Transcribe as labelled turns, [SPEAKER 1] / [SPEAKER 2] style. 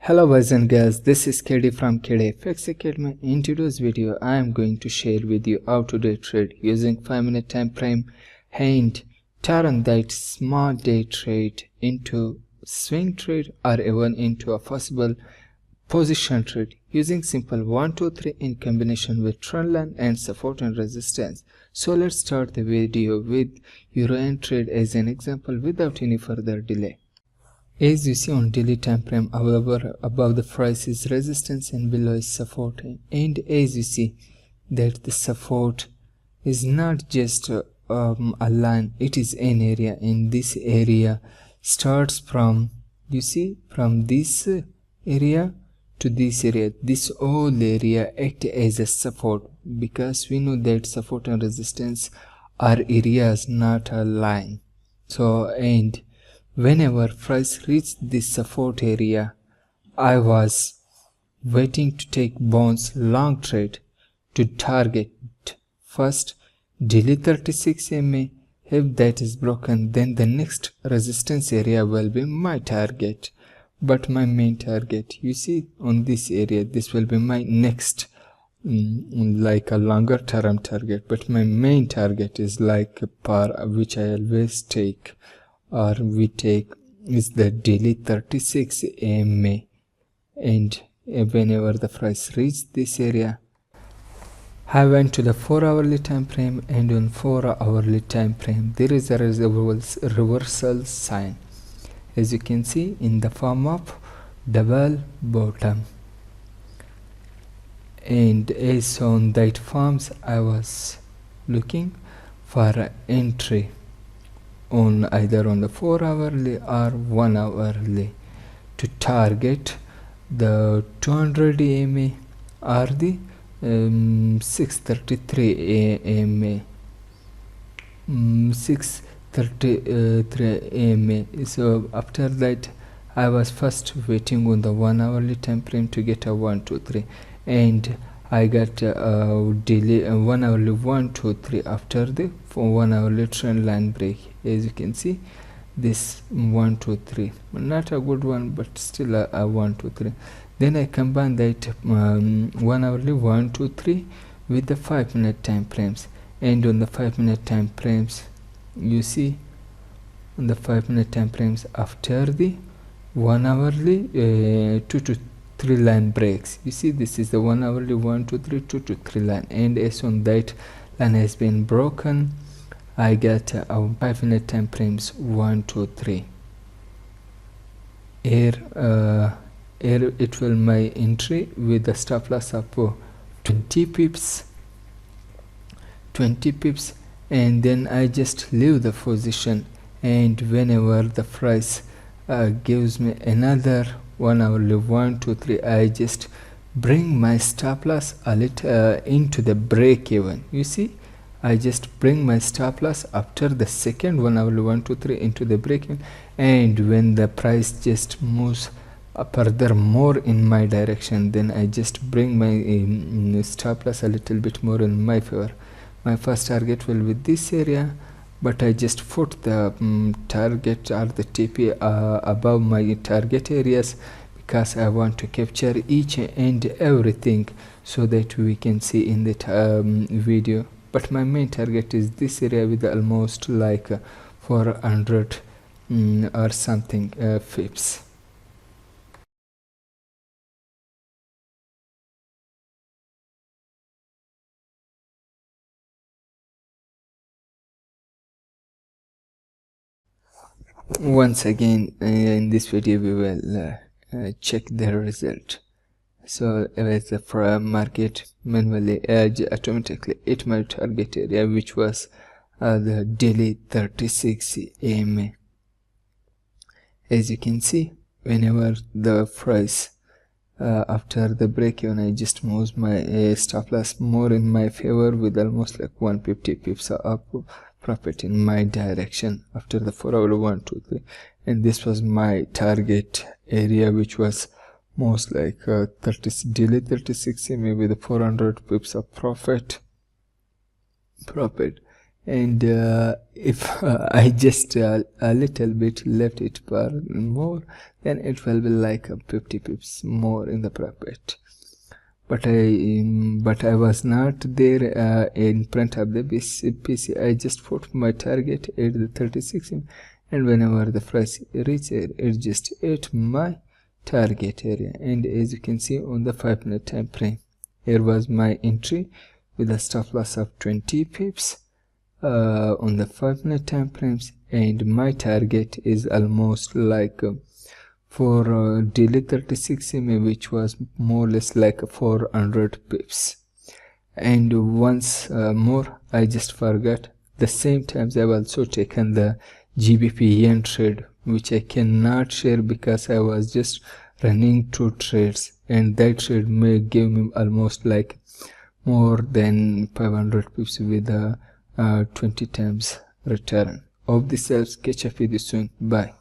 [SPEAKER 1] Hello boys and girls, this is KD from KDFxacademy. In today's video, I am going to share with you how to day trade using 5-minute time frame and turn that small day trade into swing trade or even into a possible position trade using simple 1, 2, 3 in combination with trend line and support and resistance. So let's start the video with Euro trade as an example without any further delay. As you see on daily time frame, however, above the price is resistance and below is support, and as you see that the support is not just a line, it is an area, and this area starts from, you see, from this area to this area. This whole area act as a support, because we know that support and resistance are areas, not a line. So, and whenever price reached this support area, I was waiting to take bounce long trade to target first daily 36 MA. If that is broken, then the next resistance area will be my target. But my main target, you see, on this area, this will be my next like a longer term target. But my main target is like a par, which I always take, or we take, is the daily 36 MA, and whenever the price reached this area, I went to the 4-hourly time frame, and on 4-hourly time frame there is a reversal sign, as you can see, in the form of double bottom, and as on that forms I was looking for an entry on either on the 4-hourly or 1-hourly to target the 200 MA or the 633 MA, 633 MA. So after that, I was first waiting on the 1-hourly time frame to get a 1, 2, 3, and I got a daily 1-hourly 1, 2, 3 after the 1-hourly trend line break. As you can see, this 1, 2, 3, not a good one, but still a 1, 2, 3. Then I combine that 1-hourly 1, 2, 3 with the 5-minute time frames, and on the 5-minute time frames, you see, on the 5-minute time frames after the 1-hourly 2 to 3 line breaks, you see, this is the 1-hourly 1, 2, 3, 2 to 3 line, and as on that line has been broken, I get a 5-minute time frames 1, 2, 3. Here it will my entry with the stop loss of 20 pips, and then I just leave the position, and whenever the price gives me another 1-hourly 1, 2, 3, I just bring my stop loss a little into the break even. You see, I just bring my stop loss after the second 1-hourly 1, 2, 3 into the break even, and when the price just moves further more in my direction, then I just bring my stop loss a little bit more in my favor. My first target will be this area, but I just put the target or the TP above my target areas, because I want to capture each and everything so that we can see in the video. But my main target is this area with almost like 400 or something pips. Once again, in this video we will check the result. So as the market manually automatically hit my target area, which was the daily 36 MA. As you can see, whenever the price after the break even, I just moves my stop loss more in my favor with almost like 150 pips up profit in my direction after the 4-hourly 1, 2, 3, and this was my target area, which was most like daily 36 MA with 400 pips of profit, and if I just a little bit left it for more, then it will be like 50 pips more in the profit. But I was not there in front of the PC. I just put my target at the 36 and whenever the price reaches it just ate my target area. And as you can see on the 5-minute time frame, here was my entry with a stop loss of 20 pips on the 5-minute time frames, and my target is almost like for daily 36 EMA, which was more or less like 400 pips. And once more, I just forgot, the same times I've also taken the GBP yen trade, which I cannot share because I was just running 2 trades, and that trade may give me almost like more than 500 pips with a 20 times return. Hope this helps. Catch up with you soon. Bye.